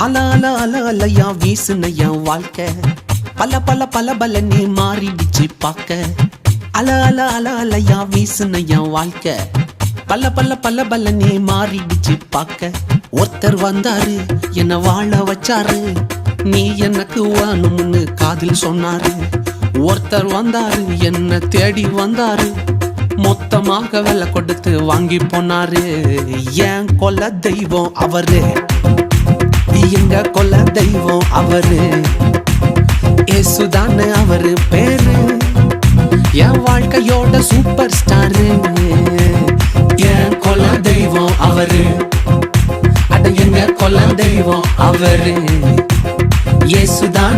அல அல அல அலையா வீசுன என் வாழ்க்கை பல பல பல பல நீ மாறிடுச்சு பாக்க. அல அல அல அலையா வீசுன என் வாழ்க்கை பல பல பல பல நீ மாறிடுச்சு பாக்க. ஒருத்தர் வந்தாரு என்ன வாழ வச்சாரு, நீ எனக்கு வேணும்னு காதில் சொன்னாரு. ஒருத்தர் வந்தாரு என்ன தேடி வந்தாரு, மொத்தமாக விலை கொடுத்து வாங்கி போனாரு. என் கொல்ல தெய்வம் அவரு, எங்க கொல்ல தெய்வம் அவரு, ஏசுதான அவரு பேரு, என் வாழ்க்கையோட சூப்பர் ஸ்டாரு. என் கொல்ல தெய்வம் அவரு, அட எங்க கொல்ல தெய்வம் அவரு, ஏசுதான்.